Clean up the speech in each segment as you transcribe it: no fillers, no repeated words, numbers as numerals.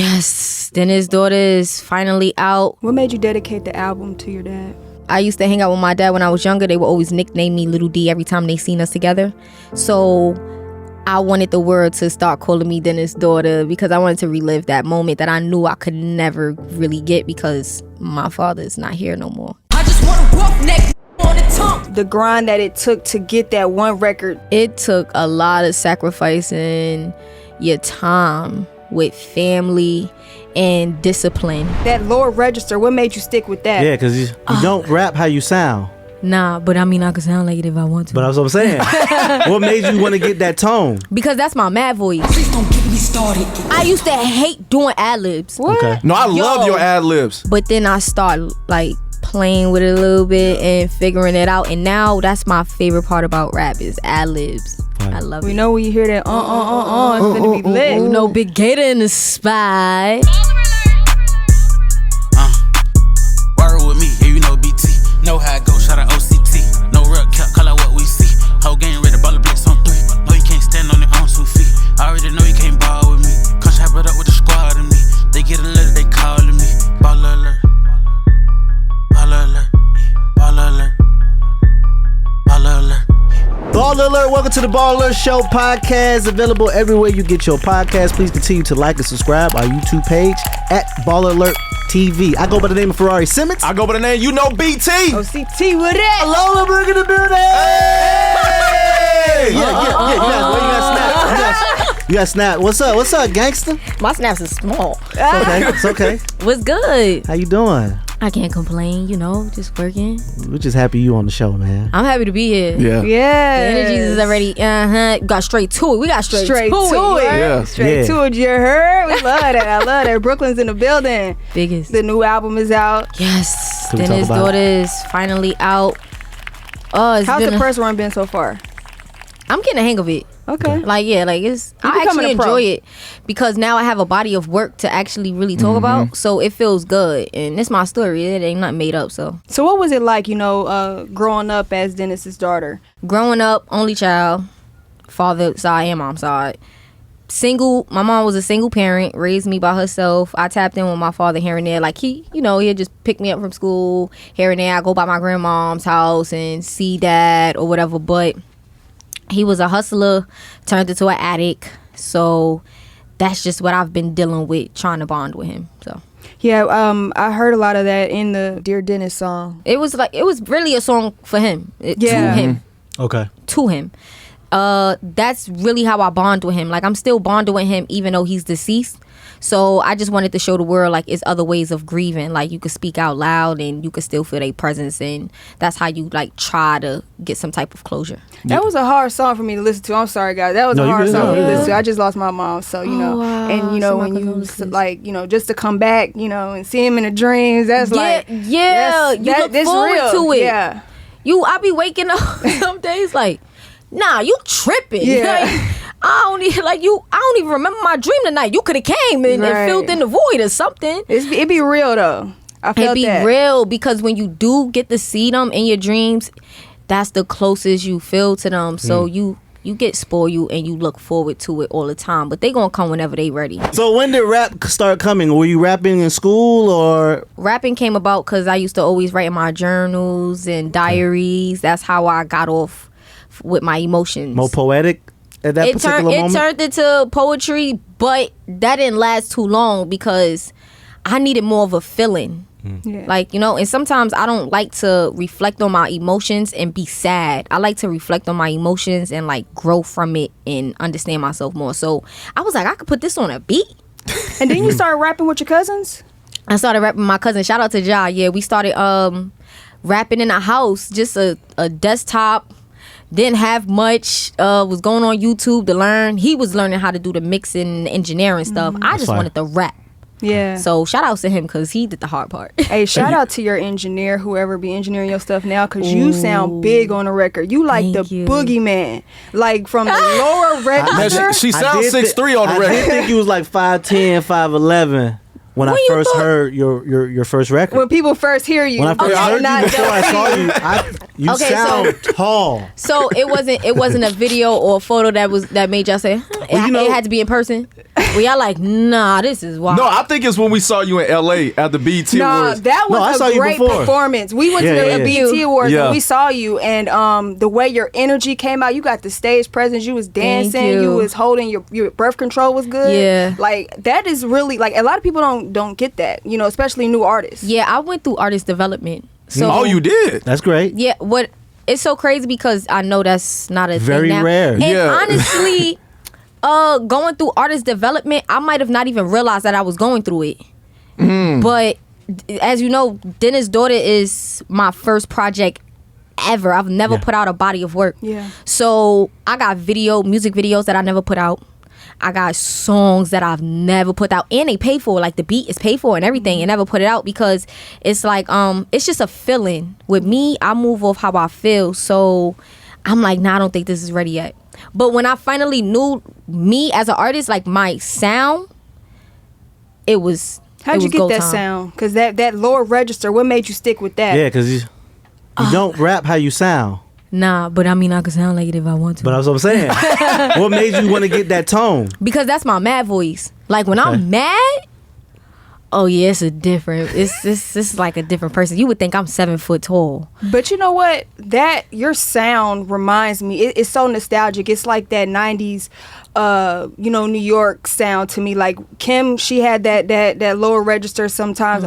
Yes. Then his daughter is finally out. What made you dedicate the album to your dad? I used to hang out with my dad when I was younger. They would always nickname me Little D every time they seen us together. So I wanted the world to start calling me Dennis' daughter because I wanted to relive that moment that I knew I could never really get because my father's not here no more. I just want a rough neck on the tongue. The grind that it took to get that one record. It took a lot of sacrificing your time with family and discipline. That lower register, what made you stick with that? Yeah, because you don't rap how you sound. Nah, but I mean, I could sound like it if I want to. But that's what I'm saying. What made you want to get that tone? Because that's my mad voice. Please don't get me started. I used to hate doing ad-libs. What? Okay. No, I love your ad-libs. But then I start like playing with it a little bit and figuring it out. And now that's my favorite part about rap is ad-libs. I love it. We know when you hear that it's gonna be lit. You know, Big Gator in the spot. Word with me, yeah, you know BT. Know how it go, shout out OCT. No real cap, call out what we see. Whole game ready, baller Blitz on 3. No, you can't stand on your own 2 feet. I already know you can't ball with me. Come chop it up with the squad and me. They get a letter, they calling me. BallerAlert. BallerAlert. BallerAlert. BallerAlert. BallerAlert, welcome to the BallerAlert Show podcast, available everywhere you get your podcast. Please continue to like and subscribe our YouTube page at BallerAlert TV. I go by the name of Ferrari Simmons. I go by the name, you know, BT. OCT with it. Lola Brooke in the building. Hey! You got snap. What's up, gangster? My snaps is small. It's okay. What's good? How you doing? I can't complain, you know, just working. We're just happy you on the show, man. I'm happy to be here. Yeah. Yeah. The energies is already, got straight to it. We got straight to it. Yeah. Straight to it, you heard? We love that. I love that. Brooklyn's in the building. Biggest. The new album is out. Yes. Can we Then talk his about daughter is finally out. Oh, How's the press run been so far? I'm getting the hang of it. Okay. Like, yeah, like it's, You I becoming actually a pro. enjoy it because now I have a body of work to actually really talk about. So it feels good. And it's my story. It ain't nothing made up. So what was it like, growing up as Dennis's daughter? growing up, only child, father side and mom side. Single, my mom was a single parent, raised me by herself. I tapped in with my father here and there. Like he'd just pick me up from school here and there. I go by my grandmom's house and see dad or whatever. But he was a hustler, turned into an addict. So that's just what I've been dealing with, trying to bond with him. So Yeah, I heard a lot of that in the Dear Dennis song. it was really a song for him. To him. Okay. To him. That's really how I bond with him. Like I'm still bonding with him even though he's deceased. So I just wanted to show the world like it's other ways of grieving. Like you could speak out loud and you could still feel their presence, and that's how you like try to get some type of closure. That was a hard song for me to listen to. I'm sorry, guys. That was a hard song for me to listen to. I just lost my mom, so wow. And So when my you condolences. like, just to come back, and see him in the dreams, that's You that's look that's forward real. to it. Yeah. I be waking up some days like, nah, you tripping. Yeah. Like, I don't even remember my dream tonight. You could have came and filled in the void or something. It be real though. I felt It be that. real because when you do get to see them in your dreams, that's the closest you feel to them. So you get spoiled and you look forward to it all the time. But they gonna come whenever they ready. So when did rap start coming? Were you rapping in school or? Rapping came about because I used to always write in my journals and diaries. That's how I got off with my emotions. More poetic at that particular moment? It turned into poetry, but that didn't last too long because I needed more of a feeling. Yeah. Like, and sometimes I don't like to reflect on my emotions and be sad. I like to reflect on my emotions and like grow from it and understand myself more. So I was like, I could put this on a beat. And then you started rapping with your cousins? I started rapping with my cousin. Shout out to Ja. Yeah, we started rapping in a house, just a desktop. Didn't have much. Was going on YouTube to learn. He was learning how to do the mixing and engineering stuff. I just wanted to rap. Yeah. So shout out to him because he did the hard part. Hey, shout out to your engineer, whoever be engineering your stuff now, because you sound big on the record. You like Thank the you. boogeyman. Like from the lower register. Man, she sounds 6'3" on the I record. did think you was like 5'10", 5'11". When I you first thought- heard your first record. When people first hear you. When I first heard not you before I that saw deep. you, You Okay, sound tall. So it wasn't a video or a photo that made y'all say it had to be in person. Were y'all like, nah, this is wild? No, I think it's when we saw you in L.A. at the BET No, Awards. that No, I was saw a you great before. performance. We went Yeah, to the yeah. BET Awards Yeah. and we saw you, and the way your energy came out, you got the stage presence, you was dancing, you. you was holding your breath control was good. Yeah. Like that is really like a lot of people don't get that, you know, especially new artists. Yeah, I went through artist development. So Oh, you did? That's great. Yeah, what it's so crazy because I know that's not a Very thing now. rare. And Yeah. honestly, going through artist development, I might have not even realized that I was going through it. But as you know, Dennis' Daughter is my first project ever. I've never put out a body of work. Yeah. So I got music videos that I never put out. I got songs that I've never put out, and they pay for. Like the beat is paid for and everything, and never put it out because it's like it's just a feeling. With me, I move off how I feel. So I'm like, nah, I don't think this is ready yet. But when I finally knew me as an artist, like my sound, it was. How'd you get go that time. sound? Because that lower register, what made you stick with that? Yeah, because you don't rap how you sound. Nah, but I mean, I could sound like it if I want to. But that's what I'm saying. What made you want to get that tone? Because that's my mad voice. Like when I'm mad, oh yeah, it's a different. It's like a different person. You would think I'm 7 foot tall. But you know what? That your sound reminds me. It's so nostalgic. It's like that '90s, New York sound to me. Like Kim, she had that lower register sometimes.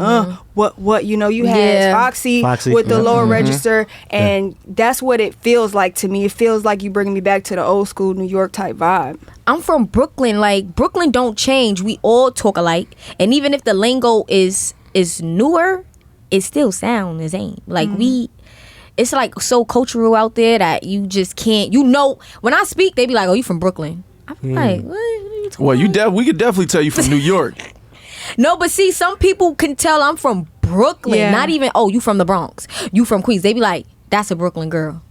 What? You had Yeah. Foxy with the lower register, and that's what it feels like to me. It feels like you bringing me back to the old school New York type vibe. I'm from Brooklyn. Like Brooklyn don't change. We all talk alike, and even if the lingo is newer, it still sound the same. Like it's like so cultural out there that you just can't. When I speak, they be like, "Oh, you from Brooklyn?" I'm like, "What are you talking Well, about?" we could definitely tell you from New York. No, but see, some people can tell I'm from Brooklyn. Yeah. Not even, oh, you from the Bronx. You from Queens. They be like, that's a Brooklyn girl.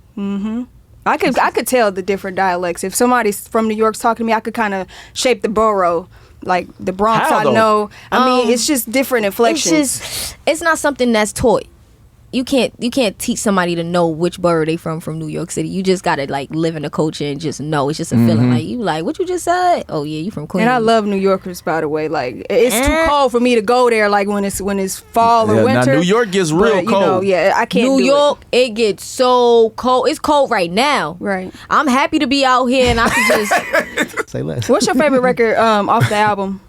I could tell the different dialects. If somebody's from New York's talking to me, I could kind of shape the borough. Like the Bronx, How, I though? know. I mean, it's just different inflections. It's not something that's taught. You can't teach somebody to know which borough they from New York City. You just gotta like live in the culture and just know. It's just a feeling. Like you like what you just said. Oh yeah, you from Queens. And I love New Yorkers, by the way. Like it's too cold for me to go there. Like when it's fall or Yeah, now winter. New York gets real but, cold. I can't. New do York, it gets so cold. It's cold right now. Right. I'm happy to be out here and I can just Say less. What's your favorite record off the album?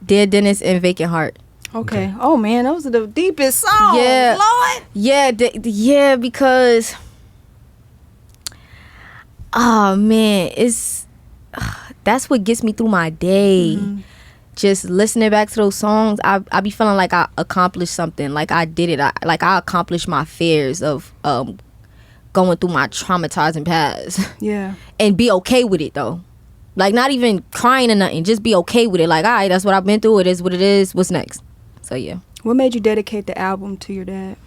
Dear Dennis and Vacant Heart. Okay. Oh man, those are the deepest songs. Yeah. Lord. Yeah, because oh man, it's that's what gets me through my day. Just listening back to those songs, I be feeling like I accomplished something. Like I did it. I accomplished my fears of going through my traumatizing past. Yeah. And be okay with it though. Like not even crying or nothing. Just be okay with it. Like, all right, that's what I've been through. It is what it is. What's next? So yeah. What made you dedicate the album to your dad?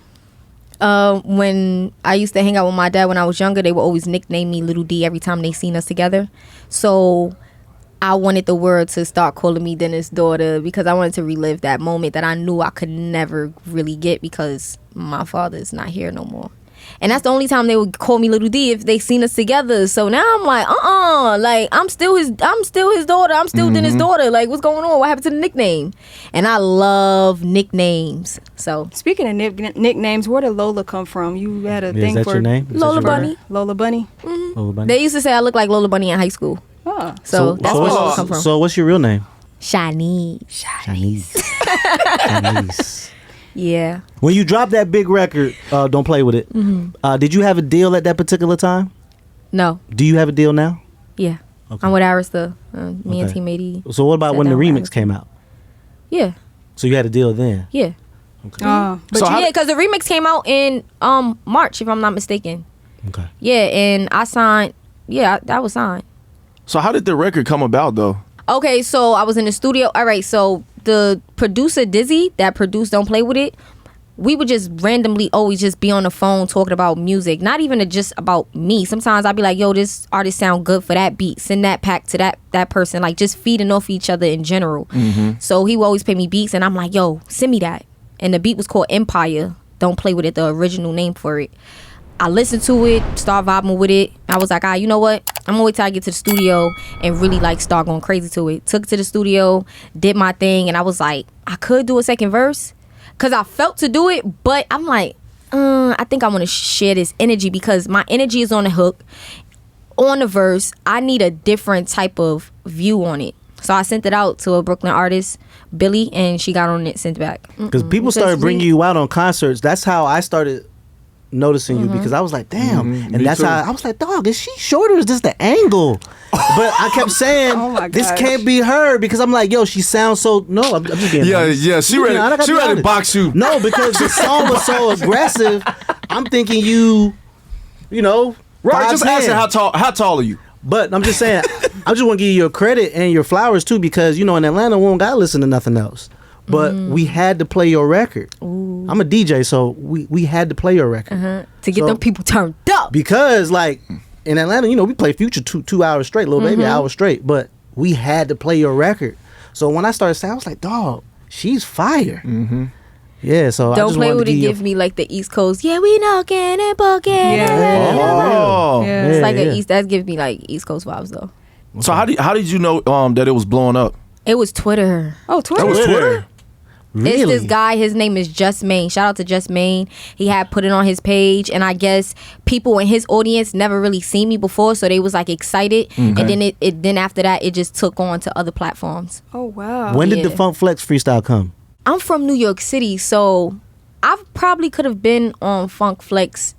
When I used to hang out with my dad when I was younger, they would always nickname me Little D every time they seen us together. So I wanted the world to start calling me Dennis' daughter because I wanted to relive that moment that I knew I could never really get because my father's not here no more. And that's the only time they would call me Little D if they seen us together. So now I'm like, like I'm still his daughter. I'm still Dennis' daughter. Like, what's going on? What happened to the nickname? And I love nicknames. So Speaking of nicknames, where did Lola come from? You had a thing Is that for your name? Is that Lola your Bunny. name? Lola Bunny. Lola Bunny. They used to say I look like Lola Bunny in high school. Oh. So that's where Lola come from. So what's your real name? Shanice. Chinese. Chinese. Yeah. When you dropped that big record, Don't Play With It, did you have a deal at that particular time? No. Do you have a deal now? Yeah. Okay. I'm with Arista. Me and Okay. Team 80. So what about Sat when the down with remix Arista. came out? Yeah. So you had a deal then? Yeah. Oh. But So how- yeah, because the remix came out in March, if I'm not mistaken. Okay. Yeah, and I signed. Yeah, that was signed. So how did the record come about though? Okay, so I was in the studio. All right, so the producer Dizzy that produced Don't Play With It, we would just randomly always just be on the phone talking about music, not even just about me. Sometimes I'd be like, yo, this artist sound good for that beat, send that pack to that person, like just feeding off each other in general. So he would always pay me beats and I'm like, yo, send me that. And the beat was called Empire. Don't Play With It, the original name for it. I listened to it, start vibing with it. I was like, you know what? I'm gonna wait till I get to the studio and really like start going crazy to it. Took it to the studio, did my thing, and I was like, I could do a second verse because I felt to do it, but I'm like, I think I want to share this energy because my energy is on the hook. On the verse, I need a different type of view on it. So I sent it out to a Brooklyn artist, Billy, and she got on it, sent it back. Because people started bringing you out on concerts. That's how I started noticing you, because I was like, damn. And that's how I was like, dog, is she short or is this the angle? But I kept saying, this can't be her, because I'm like, yo, she sounds so. No, I'm just being honest. She ready to box you. No, because the song was so aggressive. I'm thinking you know, right? Just asking how tall are you? But I'm just saying, I just want to give you your credit and your flowers too, because in Atlanta we don't gotta listen to nothing else. But we had to play your record. Ooh. I'm a DJ, so we had to play your record to get them people turned up. Because like in Atlanta, we play Future 2 hours straight, Lil Baby an hour straight, but we had to play your record. So when I started saying, I was like, dog, she's fire. Yeah, so Don't I just play wanted with to it. Give me like the East Coast. Yeah, we knocking and poking. It's like an East. That gives me like East Coast vibes though. So how did you know that it was blowing up? It was Twitter. Oh, Twitter. That was Twitter? Really? It's this guy, his name is Just Maine. Shout out to Just Maine. He had put it on his page, and I guess people in his audience never really seen me before, so they was like excited. And then then after that, it just took on to other platforms. Oh wow. When did the Funk Flex freestyle come? I'm from New York City, so I probably could have been on Funk Flex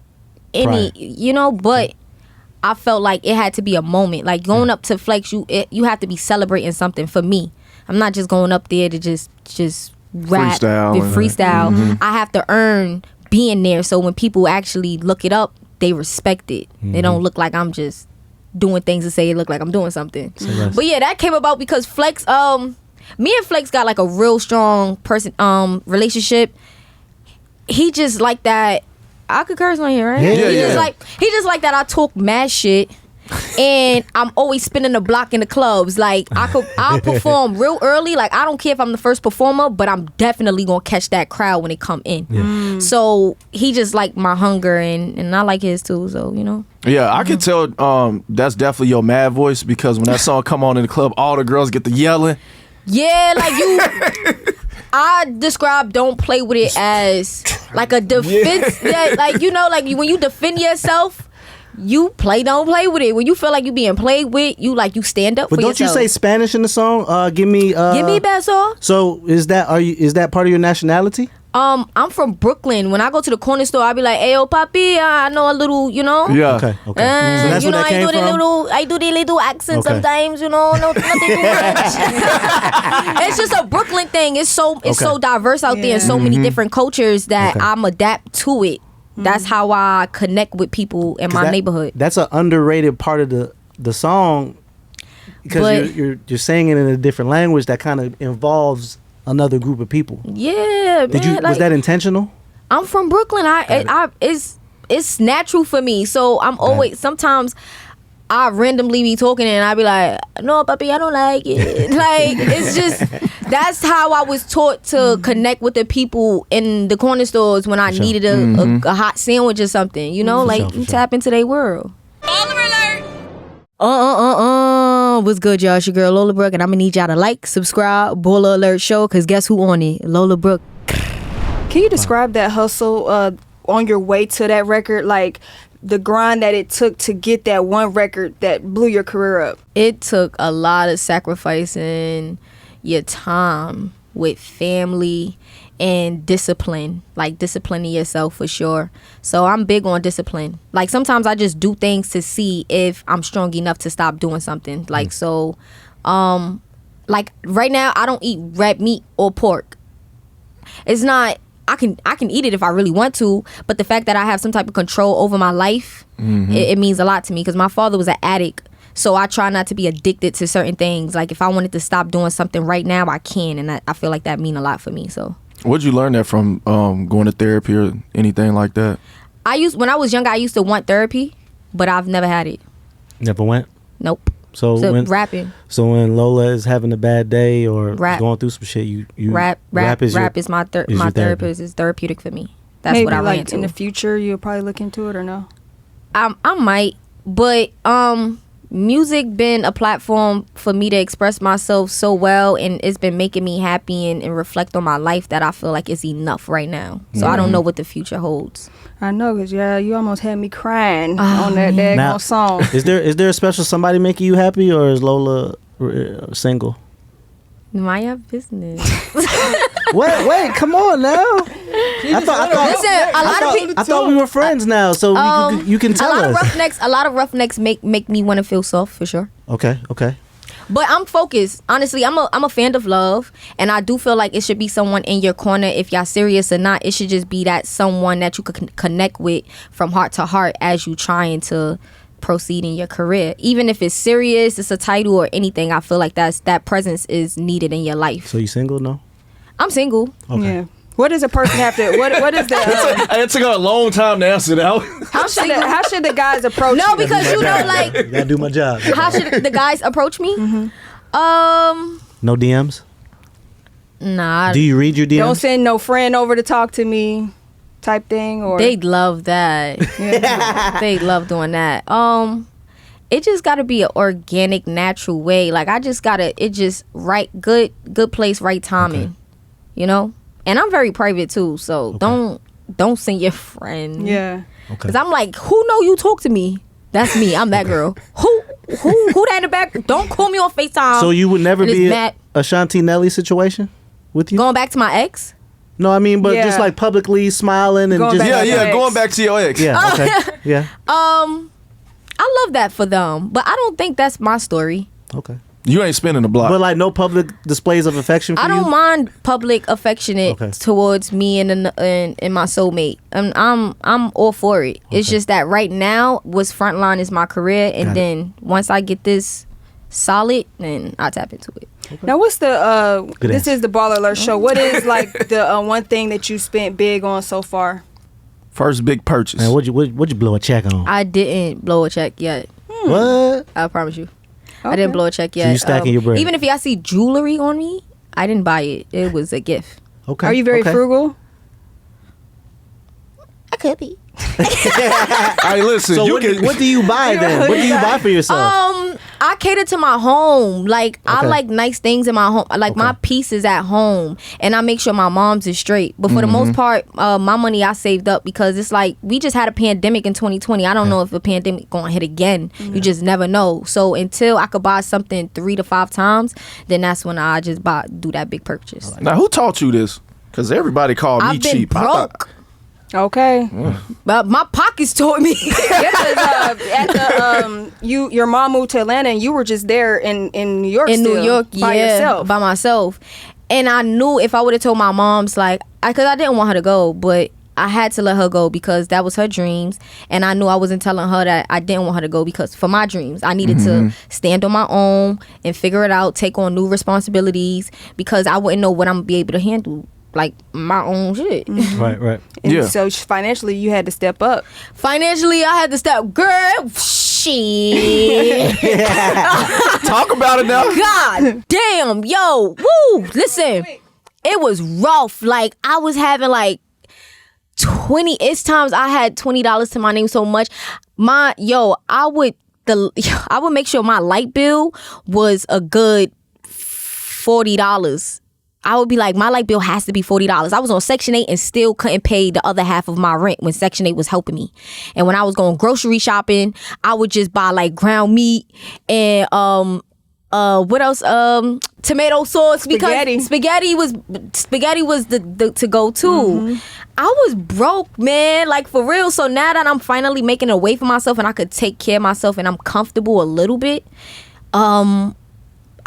but I felt like it had to be a moment. Like going up to Flex, you have to be celebrating something for me. I'm not just going up there to just rap and freestyle. I have to earn being there, so when people actually look it up, they respect it. They don't look like I'm just doing things to say it look like I'm doing something. But yeah, that came about because Flex, me and Flex got like a real strong relationship. He just like that. I could curse on here, right? Yeah. He just like that I talk mad shit. And I'm always spinning the block in the clubs. Like I'll perform real early. Like I don't care if I'm the first performer, but I'm definitely gonna catch that crowd when they come in. So he just like my hunger, and I like his too. So Yeah, I can tell that's definitely your mad voice, because when that song come on in the club, all the girls get the yelling. Yeah, like I describe Don't Play With It as like a defense. Like when you defend yourself. You don't play with it. When you feel like you being played with, you stand up for yourself. But don't you say Spanish in the song? Give me beso. So is that part of your nationality? I'm from Brooklyn. When I go to the corner store, I be like, "Ayo, papi, I know a little, Yeah. Okay. So that's where that came from? I do the little accent sometimes, nothing too much. It's just a Brooklyn thing. It's so diverse out there, and so many different cultures that I'm adapt to it. That's how I connect with people in my neighborhood. That's an underrated part of the song, because you're saying it in a different language that kind of involves another group of people. Yeah, was that intentional? I'm from Brooklyn. It's natural for me. So I'm always sometimes I randomly be talking and I be like, no, papi, I don't like it. Like it's just that's how I was taught to connect with the people in the corner stores when I needed a hot sandwich or something. You tap into their world. BallerAlert! What's good, y'all? It's your girl Lola Brooke, and I'm gonna need y'all to like, subscribe, BallerAlert show, cause guess who on it? Lola Brooke. Can you describe that hustle on your way to that record? Like the grind that it took to get that one record that blew your career up. It took a lot of sacrificing your time with family and discipline, like disciplining yourself for sure. So I'm big on discipline. Like sometimes I just do things to see if I'm strong enough to stop doing something. Like like right now I don't eat red meat or pork. It's not I can eat it if I really want to, but the fact that I have some type of control over my life, it means a lot to me, because my father was an addict. So I try not to be addicted to certain things. Like if I wanted to stop doing something right now, I can, and I feel like that mean a lot for me. So where'd you learn that from? Going to therapy or anything like that? When I was younger, I used to want therapy, but I've never had it. Never went? Nope. So rapping. So when Lola is having a bad day or going through some shit, you rap is my therapist. It's therapeutic for me. That's Maybe what I ran like to. in the future, you'll probably look into it or no? I might, but music been a platform for me to express myself so well, and it's been making me happy and reflect on my life that I feel like it's enough right now. So I don't know what the future holds. I know, because you almost had me crying on that daggone song. Is there a special somebody making you happy, or is Lola single? Mind your business. Wait, come on now. I thought we were friends now, so you can tell us. A lot of roughnecks make me want to feel soft for sure. Okay. But I'm focused. Honestly, I'm a fan of love, and I do feel like it should be someone in your corner. If y'all serious or not, it should just be that someone that you could connect with from heart to heart as you trying to proceed in your career. Even if it's serious, it's a title or anything, I feel like that presence is needed in your life. So you single? No, I'm single. Okay. Yeah. What does a person have to? What is that? It took a long time to answer that. How should the guys approach? No, you? because you know, like, gotta do my job. how should the guys approach me? No DMs. Nah. Do you read your DMs? Don't send no friend over to talk to me, type thing. Or They love that. They love doing that. It just got to be an organic, natural way. Like right, good place, right timing. Okay. You know. And I'm very private too, so don't send your friend. Yeah. Okay. Cause I'm like, who know you talk to me? That's me. I'm that girl. Who that in the back? Don't call me on FaceTime. So you would never And it's be mad- a Shanti Nelly situation with you? Going back to my ex. No, I mean, but Yeah. just like publicly smiling and Going just back to your ex. Going back to your ex. yeah, okay, yeah, I love that for them, but I don't think that's my story. okay. You ain't spinning the block. But like no public displays of affection for I you? don't mind public affectionate Okay. towards me and my soulmate. I'm all for it. It's just that right now, what's frontline is my career, and Got it. then once I get this solid, then I tap into it. Now, what's the? Good This answer. is the BallerAlert show. What is like the one thing that you spent big on so far? First big purchase. Man, what'd you blow a check on? I didn't blow a check yet. What? I promise you. I didn't blow a check yet. you stacking your bread. Even if y'all see jewelry on me, I didn't buy it. It was a gift. Okay. Are you very okay. frugal? I could be. Hey, listen. So you what, can. what do you buy then? What do you buy for yourself? I cater to my home. Like I Okay. like nice things in my home. Like my peace is at home, and I make sure my mom's is straight. But for the most part, my money I saved up because it's like we just had a pandemic in 2020. I don't know if a pandemic gonna hit again. You just never know. So until I could buy something 3 to 5 times, then that's when I just do that big purchase. Now, who taught you this? Because everybody called me I've been cheap. broke. Okay. But my pockets told me. Yeah, 'cause, at the your mom moved to Atlanta and you were just there in New York. In still, New York, by yourself. by myself. And I knew if I would have told my mom's, like, because I didn't want her to go, but I had to let her go because that was her dreams. And I knew I wasn't telling her that I didn't want her to go because for my dreams, I needed to stand on my own and figure it out, take on new responsibilities because I wouldn't know what I'm going to be able to handle. Like my own shit. Right. And Yeah. so financially, you had to step up. Financially, I had to step, girl, shit. Talk about it now. God damn, yo, woo, listen, it was rough. Like I was having like 20, it's times I had $20 to my name so much. I would make sure my light bill was a good $40. I would be like, my light bill has to be $40. I was on Section 8 and still couldn't pay the other half of my rent when Section 8 was helping me. And when I was going grocery shopping, I would just buy like ground meat and what else? Tomato sauce because spaghetti was the to go to. I was broke, man, like for real. So now that I'm finally making a way for myself and I could take care of myself and I'm comfortable a little bit,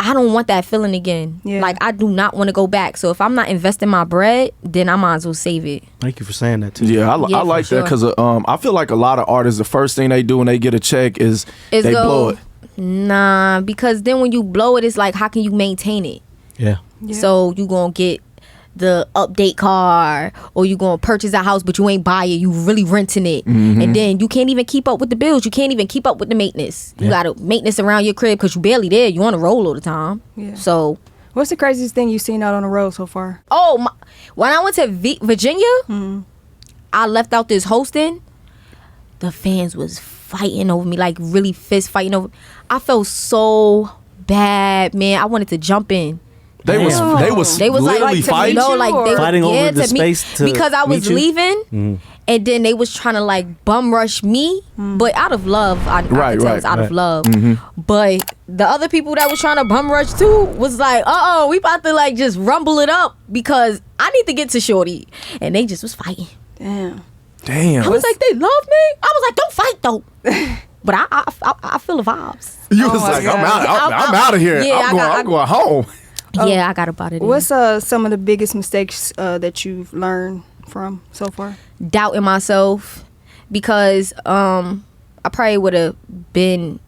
I don't want that feeling again. Yeah. Like I do not want to go back. So if I'm not investing my bread, then I might as well save it. Thank you for saying that too. Yeah, I Yeah, like for that because I feel like a lot of artists, the first thing they do when they get a check is they blow it. Nah, because then when you blow it, it's like, how can you maintain it? Yeah. So you gonna get the update car or you gonna purchase a house but you ain't buy it, you really renting it, and then you can't even keep up with the bills, you can't even keep up with the maintenance. You gotta maintenance around your crib because you barely there, you on the roll all the time. So What's the craziest thing you've seen out on the road so far? when I went to Virginia, I left out this hosting, the fans was fighting over me, like really fist fighting over. I felt so bad, man. I wanted to jump in. They was literally fighting. No, like they fighting were, over the space to because I was meet you? leaving, and then they was trying to like bum rush me, but out of love. I could tell it was out of love. But the other people that was trying to bum rush too was like, we about to like just rumble it up because I need to get to Shorty, and they just was fighting. Damn. Damn. I was like, they love me. I was like, don't fight though. But I feel the vibes. You was like, God. I'm out of here. Yeah, I'm going home. Yeah, I got about it. What's some of the biggest mistakes that you've learned from so far? Doubting myself, because I probably would have been.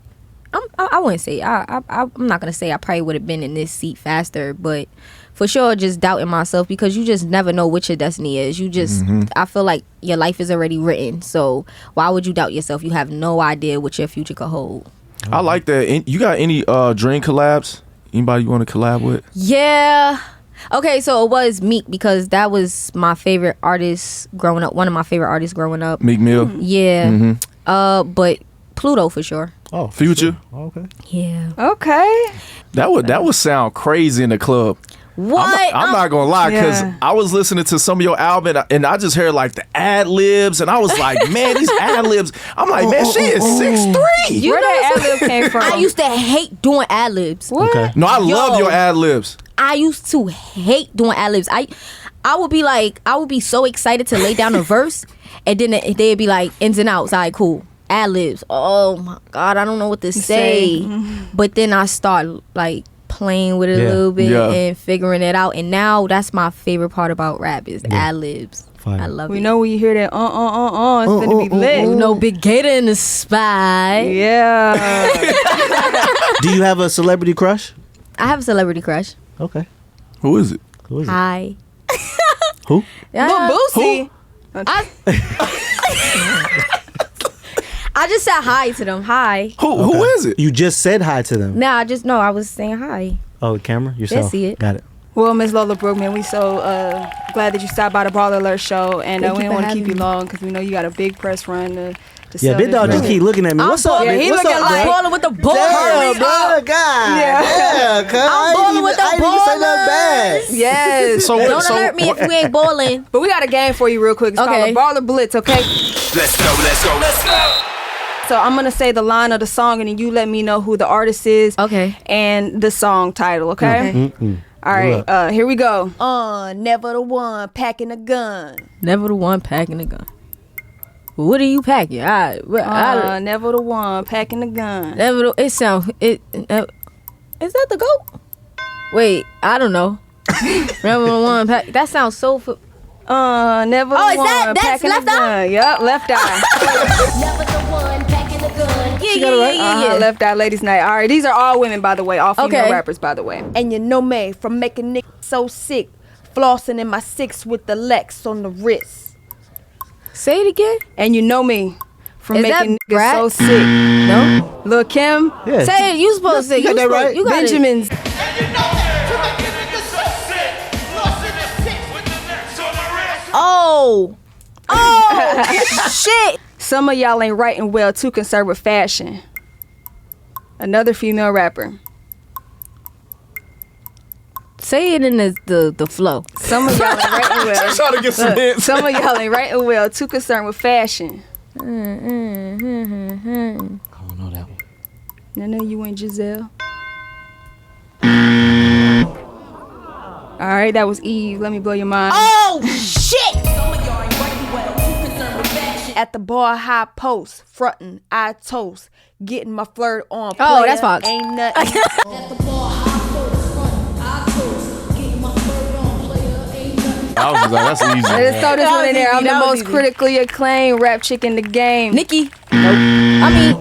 I wouldn't say I'm not gonna say I probably would have been in this seat faster, but for sure just doubting myself, because you just never know what your destiny is. You just I feel like your life is already written, so why would you doubt yourself? You have no idea what your future could hold. I like that. You got any dream collabs? Anybody you want to collab with? Yeah. Okay, so it was Meek, because that was my favorite artist growing up. One of my favorite artists growing up. Meek Mill. Yeah. But Pluto for sure. Oh, Future. Oh, okay. Yeah. Okay. That would sound crazy in the club. What? I'm not gonna lie, because Yeah. I was listening to some of your album and I just heard like the ad libs, and I was like, man, these ad libs. I'm like, man, she is 6'3". You Where know that something? ad-lib came from? I used to hate doing ad libs. What? Okay. No, I love your ad libs. I used to hate doing ad libs. I would be so excited to lay down a verse, and then they'd be like ins and outs. All right, cool. Ad libs. Oh my God, I don't know what to say. But then I start like playing with it a little bit and figuring it out. And now that's my favorite part about rap is ad libs. I love it. We know when you hear that it's gonna be lit. You know, Big Gator in the spy. Yeah. Do you have a celebrity crush? I have a celebrity crush. Okay. Who is it? Who is it? Hi. Who? Yeah. Lil Boosie. I just said hi to them. Hi. Who is it? You just said hi to them. Nah, I was saying hi. Oh, the camera? Yourself? see it. Got it. Well, Miss Lola Brooke, man, we so glad that you stopped by the BallerAlert show, and Thank we you didn't for want to keep you having me. long because we know you got a big press run to Yeah, sell Big this Dog just record. keep looking at me. What's up, Yeah, man? he What's looking up, like man? balling with the boys. Damn, bro. God. Yeah, cuz. I'm balling with the I didn't even say nothing bad. Yes. Don't alert me if you ain't balling. But we got a game for you real quick. It's Okay. called the Baller Blitz, okay? Let's go. So I'm going to say the line of the song, and then you let me know who the artist is Okay. and the song title, okay? All right, here we go. Never the one packing a gun. Never the one packing a gun. What are you packing? Never the one packing a gun. Never. Is that the GOAT? Wait, I don't know. Never the one pack. That sounds so. Never the is that- one that's packing Left a Eye? gun. Yup, Left Eye. Never the one packing a gun. Yeah. Left Eye Ladies Night. All right, these are all women, by the way. All female Okay. rappers, by the way. And you know me from making niggas so sick. Flossing in my six with the Lex on the wrist. Say it again. And you know me from Is that making niggas Brat? so sick. No. Lil' Kim, Yeah. Say it. You supposed to say. You got that right? You got it. Benjamin's. Oh. Shit. Some of y'all ain't writing well, too concerned with fashion. Another female rapper. Say it in the flow. Some of y'all ain't writing well. Trying to get some hints. Some of y'all ain't writing well, too concerned with fashion. I don't know that one. I know you and Giselle. All right, that was Eve. Let me blow your mind. Oh shit. At the bar, high post, frontin', I toast, getting my flirt on. Oh, player, that's Fox. Ain't nothing. I was like, that's easy. Let's throw this one in there. I'm the That was most easy. critically acclaimed rap chick in the game. Nikki. Nope. I mean,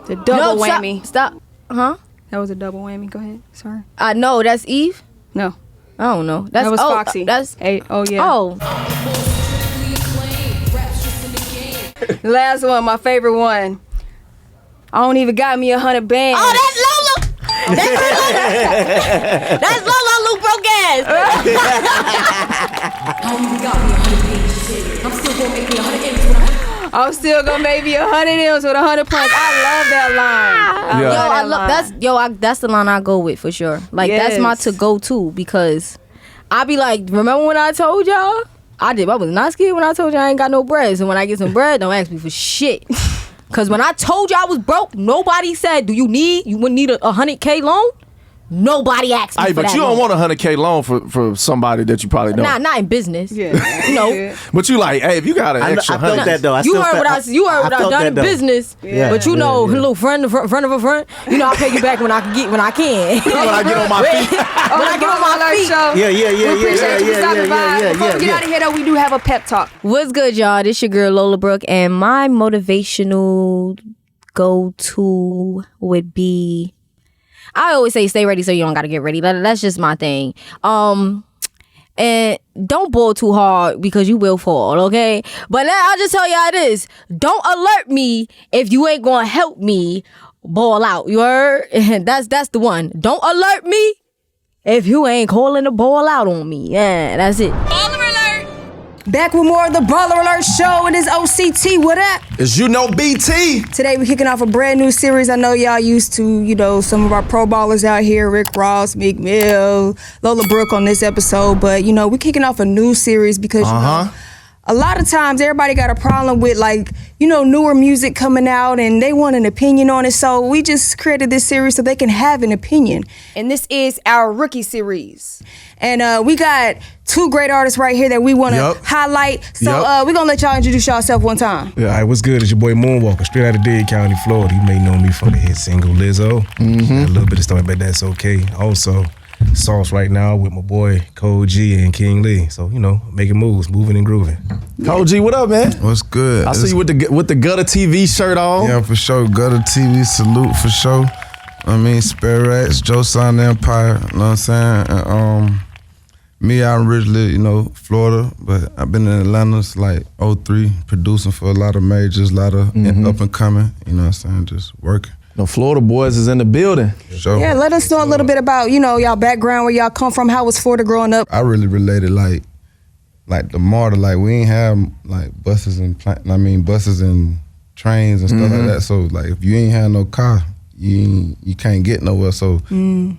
The double no, whammy. Stop. Huh? That was a double whammy. Go ahead. Sorry. I know that's Eve. No, I don't know. That's that was oh, Foxy. That's Hey, oh yeah. oh. The last one, my favorite one. I don't even got me 100 bands. Oh, that's Lola. That's Lola. That's Lola Luke broke I'm still gonna make me 100 M's with 100 punch. I love that line. That's the line I go with for sure. Like that's my to go to because I be like, remember when I told y'all? I was not scared when I told y'all I ain't got no bread. So when I get some bread, don't ask me for shit. Cause when I told y'all I was broke, nobody said, you would need a 100K loan? Nobody asked me for but that you don't loan. want a 100K loan for somebody that you probably don't. Not in business. Yeah. You know. But you like, hey, if you got an extra I felt 100. that though. You heard what I done in business. Yeah. But you know, a little friend of a friend. You know, I'll pay you back when I can. When I get on my feet. When I get on my feet. Show. Yeah. We appreciate you stopping by. Before we get out of here, though, we do have a pep talk. What's good, y'all? This your girl Lola Brooke, and my motivational go-to would be, I always say stay ready so you don't gotta get ready. That's just my thing. And don't ball too hard because you will fall, okay? But I'll just tell y'all this. Don't alert me if you ain't gonna help me ball out. You heard? That's the one. Don't alert me if you ain't calling the ball out on me. Yeah, that's it. Back with more of the Baller Alert Show. It is OCT. What up? It's BT. Today we're kicking off a brand new series. I know y'all used to, some of our pro ballers out here, Rick Ross, Meek Mill, Lola Brooke on this episode. But, we're kicking off a new series because, a lot of times everybody got a problem with newer music coming out and they want an opinion on it. So we just created this series so they can have an opinion. And this is our rookie series. And we got two great artists right here that we want to highlight. So we're going to let y'all introduce yourself one time. Yeah, all right, what's good? It's your boy Moonwalker, straight out of Dade County, Florida. You may know me from the hit single Lizzo. A little bit of stuff, but that's okay. Also, Sauce right now with my boy Cole G and King Lee. So, making moves, moving and grooving. Cole G, what up, man? What's good? I see you with the Gutter TV shirt on. Yeah, for sure. Gutter TV, salute for sure. Spare Rats, Joe Son Empire, you know what I'm saying? And, me, I'm originally, Florida, but I've been in Atlanta since like 03, producing for a lot of majors, a lot of up and coming, you know what I'm saying, just working. The Florida boys is in the building. Sure. Yeah, let us know a little bit about, y'all background, where y'all come from, how was Florida growing up? I really related like the martyr, like we ain't have like buses and trains and stuff like that. So like if you ain't have no car, you can't get nowhere. So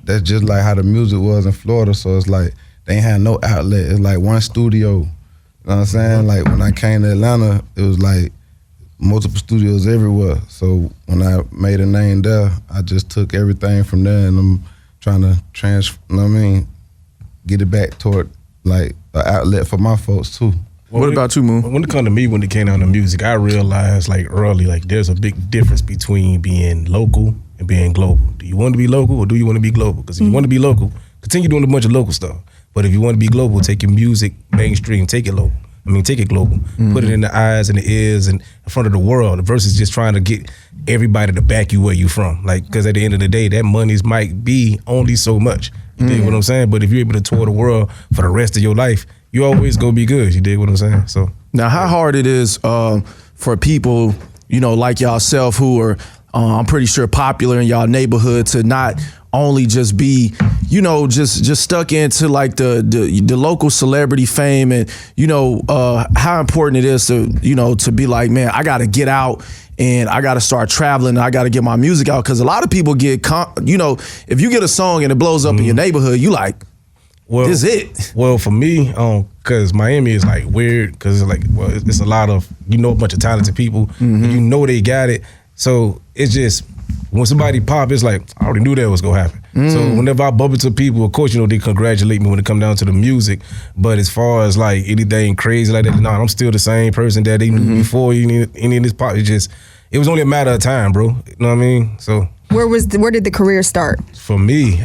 that's just like how the music was in Florida. So it's like they ain't had no outlet. It's like one studio. You know what I'm saying? Like when I came to Atlanta, it was like multiple studios everywhere. So when I made a name there, I just took everything from there and I'm trying to get it back toward like an outlet for my folks too. What about you, Moon? When it come to me, when it came down to music, I realized early, there's a big difference between being local and being global. Do you want to be local or do you want to be global? Because if you want to be local, continue doing a bunch of local stuff. But if you want to be global, take your music mainstream, take it local. Take it global. Put it in the eyes and the ears and in front of the world versus just trying to get everybody to back you where you from. Because at the end of the day, that monies might be only so much. You dig what I'm saying? But if you're able to tour the world for the rest of your life, you always gonna be good. You dig what I'm saying? So now, how hard it is for people, like yourself who are, I'm pretty sure popular in y'all neighborhood to not only just be, just stuck into like the local celebrity fame and, how important it is to be like, man, I got to get out and I got to start traveling and I got to get my music out. Cause a lot of people get, if you get a song and it blows up in your neighborhood, you like, this is it. Well, for me, cause Miami is like weird cause it's a lot of, a bunch of talented people and they got it. So it's just, when somebody pop, it's like, I already knew that was gonna happen. So whenever I bump into people, of course, they congratulate me when it come down to the music. But as far as like anything crazy like that, I'm still the same person that they knew before any of this pop. It was only a matter of time, bro. You know what I mean? So where did the career start? For me,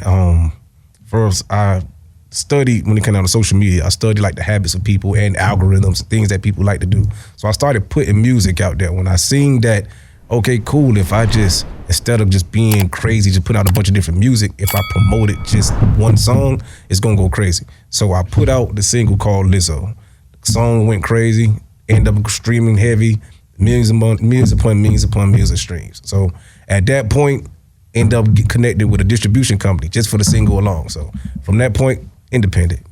first I studied when it came down to social media. I studied like the habits of people and algorithms and things that people like to do. So I started putting music out there. When I seen that, okay, cool, if I just, instead of just being crazy, just put out a bunch of different music, if I promoted just one song, it's gonna go crazy. So I put out the single called Lizzo. The song went crazy, ended up streaming heavy, millions upon millions of streams. So at that point, ended up getting connected with a distribution company just for the single alone. So from that point, independent.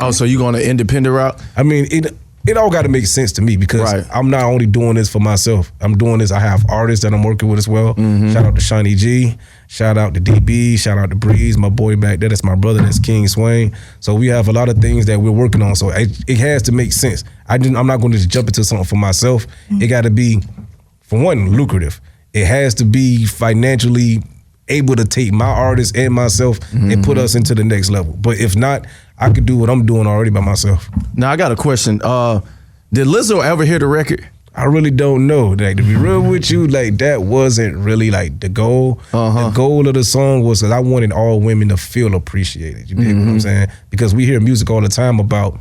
Oh, so you going the independent route? I mean, it all got to make sense to me because Right. I'm not only doing this for myself. I'm doing this. I have artists that I'm working with as well. Shout out to Shawnee G. Shout out to DB. Shout out to Breeze, my boy back there. That's my brother. That's King Swain. So we have a lot of things that we're working on. So it has to make sense. I'm not going to just jump into something for myself. It got to be, for one, lucrative. It has to be financially able to take my artists and myself and put us into the next level. But if not, I could do what I'm doing already by myself. Now I got a question. Did Lizzo ever hear the record? I really don't know. Like, to be real with you, like, that wasn't really like the goal. The goal of the song was that I wanted all women to feel appreciated. You dig what I'm saying? Because we hear music all the time about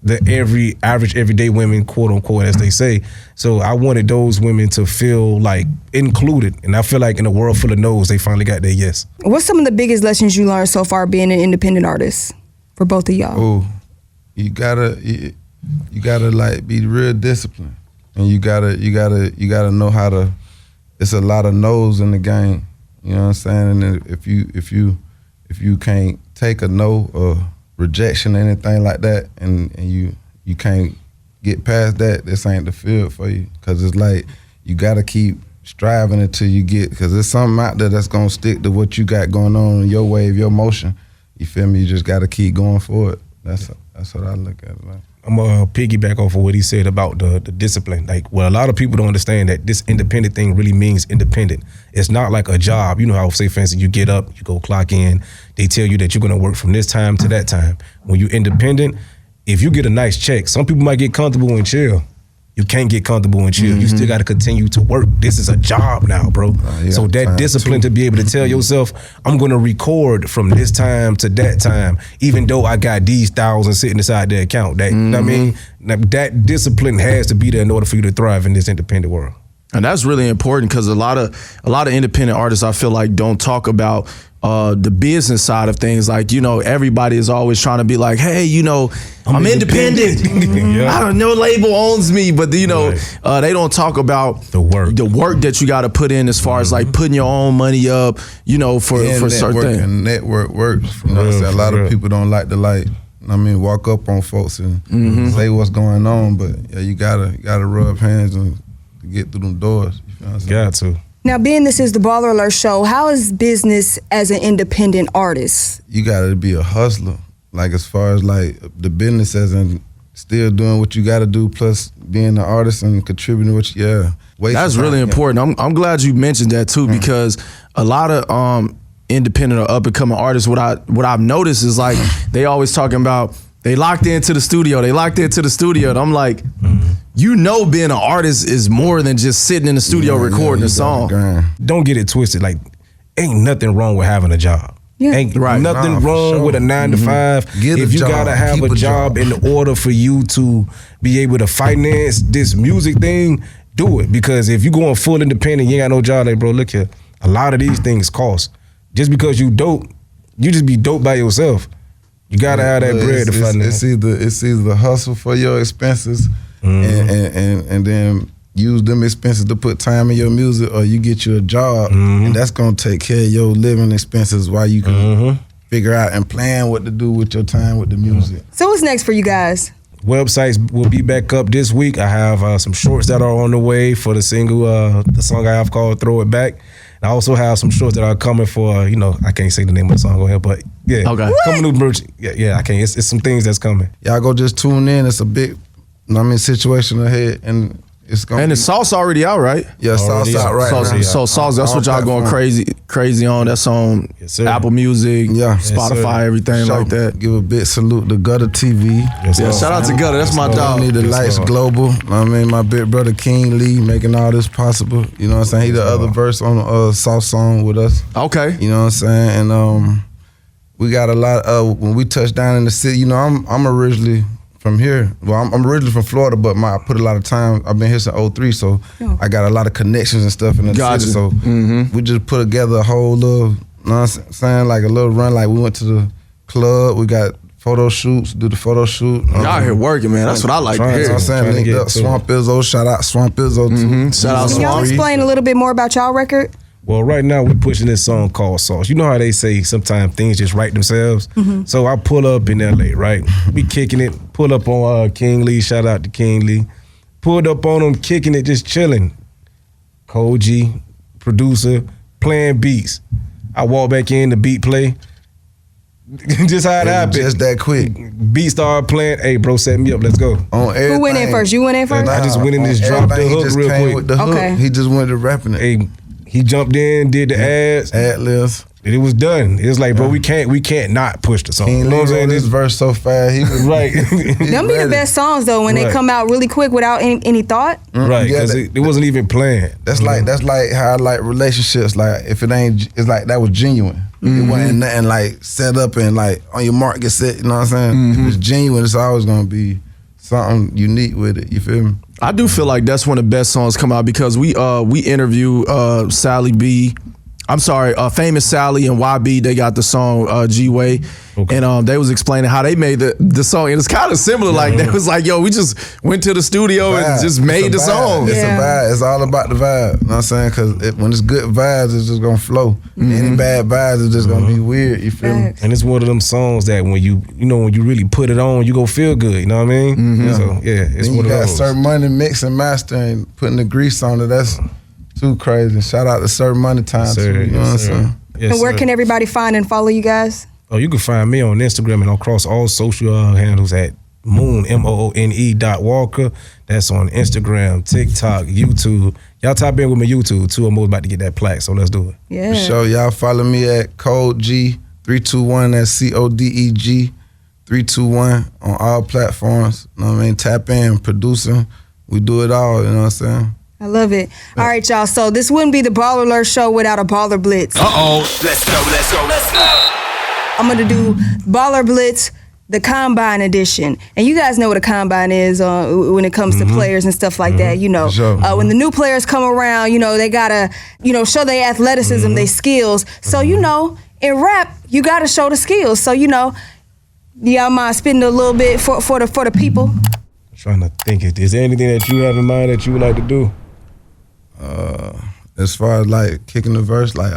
the average everyday women, quote unquote, as they say. So I wanted those women to feel like included. And I feel like in a world full of no's, they finally got their yes. What's some of the biggest lessons you learned so far being an independent artist for both of y'all? Oh, you gotta like be real disciplined, and you gotta know how to. It's a lot of no's in the game. You know what I'm saying? And if you can't take a no or rejection or anything like that, and you can't get past that, this ain't the field for you. Cause it's like you gotta keep striving until you get. Cause there's something out there that's gonna stick to what you got going on in your wave, your motion. You feel me? You just gotta keep going for it. That's what I look at it like. I'm gonna piggyback off of what he said about the discipline. Like, well, a lot of people don't understand that this independent thing really means independent. It's not like a job. You know how, say, for instance, you get up, you go clock in, they tell you that you're gonna work from this time to that time. When you're independent, if you get a nice check, some people might get comfortable and chill. You can't get comfortable and chill. You still got to continue to work. This is a job now, bro. So that discipline to be able to tell yourself, I'm going to record from this time to that time, even though I got these thousands sitting inside the account. That, you know what I mean? That discipline has to be there in order for you to thrive in this independent world. And that's really important because a lot of independent artists, I feel like, don't talk about the business side of things. Like, you know, everybody is always trying to be like, hey, you know, I'm independent. I don't know, label owns me, but you know, they don't talk about the work that you got to put in as far as like putting your own money up, you know, for certain things. And network works. You know what I'm saying? A lot of people don't like to walk up on folks and say what's going on, but yeah, you gotta rub hands and get through them doors. You feel what I'm saying? Got to. Now, being this is the BallerAlert show, how is business as an independent artist? You gotta be a hustler. Like, as far as like the business as in still doing what you gotta do, plus being an artist and contributing what you, That's really important. I'm glad you mentioned that too, because a lot of independent or up and coming artists, what I've noticed is like they always talking about they locked into the studio. And I'm like, you know, being an artist is more than just sitting in the studio recording a song. Don't get it twisted. Like, ain't nothing wrong with having a job. Yeah. Ain't nothing wrong with a 9 to 5. If you gotta have a job in order for you to be able to finance this music thing, do it. Because if you going full independent, you ain't got no job, like, bro, look here, a lot of these things cost. Just because you dope, you just be dope by yourself. You gotta have that bread to finance. It's either hustle for your expenses and then use them expenses to put time in your music, or you get you a job and that's gonna take care of your living expenses while you can figure out and plan what to do with your time with the music. So what's next for you guys? Websites will be back up this week. I have some shorts that are on the way for the single, the song I have called Throw It Back. I also have some shorts that are coming for, you know, I can't say the name of the song on here, but yeah. Okay. Coming new merch. Yeah, I can't. It's some things that's coming. Y'all go just tune in. It's a big, situation ahead, and it's gonna. And the sauce already out, right? Yeah, sauce out right now. So sauce, that's what y'all going crazy on. That's on Apple Music, Spotify, everything like that. Give a big salute to Gutter TV. Shout out to Gutter. That's my dog. Need the Lights Global. I mean, my big brother King Lee making all this possible. You know what I'm saying? He the other verse on the Sauce song with us. Okay. You know what I'm saying? And we got a lot of when we touch down in the city. You know, I'm originally from here. Well, I'm originally from Florida, but I put a lot of time. I've been here since 03, so I got a lot of connections and stuff in the city. So we just put together a whole little, you know what I'm saying, like a little run. Like, we went to the club, we got photo shoots, do the photo shoot. Y'all here working, man. That's what I like to hear. You know what I'm saying? Linked up Swamp Izzo. Shout out Swamp Izzo too. Shout out Can y'all Swamp. explain a little bit more about y'all record? Well, right now we're pushing this song called Sauce. You know how they say sometimes things just write themselves? So I pull up in LA, right? We kicking it, pull up on King Lee, shout out to King Lee. Pulled up on him, kicking it, just chilling. Cole G, producer, playing beats. I walk back in, the beat play. Just how it happened. Just that quick. Beat started playing. Hey, bro, set me up. Let's go. On everything. Who went in first? You went in first? I just went in and just dropped the hook real quick. With the hook. He just went to rapping it. Hey, he jumped in, did the ads. Ad-libs. And it was done. It was like, bro, we can't not push the song. King You know Lee what I'm saying? wrote this verse so fast. He was Right. Them be the best songs though when they Right. come out really quick without any thought. Right, Yeah, because it wasn't even planned. That's like how I like relationships. Like if it ain't, it's like that was genuine. It wasn't nothing like set up and like on your mark get set. You know what I'm saying? If it's genuine, it's always gonna be something unique with it. You feel me? I do feel like that's when the best songs come out because we interview Sally B. I'm sorry, Famous Sally and YB. They got the song G-Way, and they was explaining how they made the song, and it's kind of similar. Like they was like, "Yo, we just went to the studio and just made the song." It's a vibe. It's all about the vibe. You know what I'm saying? Because when it's good vibes, it's just gonna flow. Any bad vibes, it's just gonna be weird. You feel me? And it's one of them songs that when you really put it on, you go feel good. You know what I mean? So yeah, it's Then one you of got those. Sir Money mix and master and putting the grease on it. That's too crazy. Shout out to Sir Money time Sir, too. You know what I'm saying? Yes, And where sir. can everybody find and follow you guys? Oh, you can find me on Instagram and across all social handles at Moon MOONE.Walker. That's on Instagram, TikTok, YouTube. Y'all tap in with my YouTube too. I'm about to get that plaque, so let's do it. Yeah. For sure. Y'all follow me at Code G321. That's CODEG 321 on all platforms. You know what I mean? Tap in, producing. We do it all. You know what I'm saying? I love it. All right, y'all. So this wouldn't be the BallerAlert show without a Baller Blitz. Let's go. I'm gonna do Baller Blitz, the Combine edition, and you guys know what a Combine is when it comes to players and stuff like that. You know, Sure. when the new players come around, they gotta, show their athleticism, their skills. So in rap, you gotta show the skills. So y'all mind spitting a little bit for the people? I'm trying to think. Is there anything that you have in mind that you would like to do? As far as like kicking the verse, like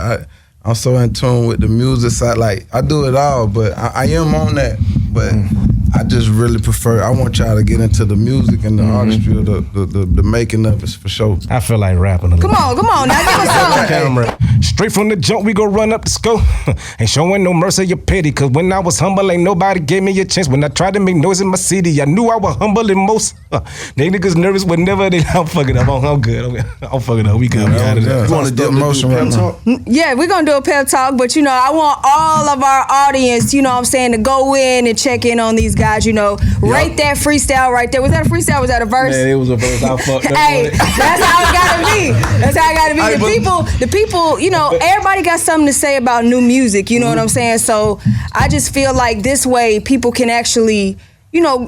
I'm so in tune with the music side. Like I do it all, but I am on that. But I just really prefer. I want y'all to get into the music and the artistry of the making of it for sure. I feel like rapping a little. Come on, now give us something. Camera. Straight from the jump, we go run up the scope. Ain't showing no mercy or pity, cause when I was humble, ain't nobody gave me a chance. When I tried to make noise in my city, I knew I was humble in most. They niggas nervous whenever they. I'm fucking up. I'm good. I'm fucking up. We good. We out of there. You want to do motion right now? Yeah, we're gonna do a pep talk, but I want all of our audience, to go in and check in on these guys, rate that freestyle right there. Was that a freestyle? Was that a verse? Man, it was a verse. I fucked up. Hey, that's how it gotta be. That's how it gotta be. The people, everybody got something to say about new music, you know what I'm saying? So I just feel like this way people can actually,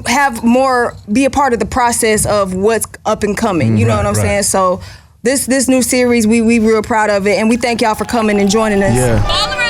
have more, be a part of the process of what's up and coming. You know what I'm saying? So this new series, we real proud of it, and we thank y'all for coming and joining us. Yeah.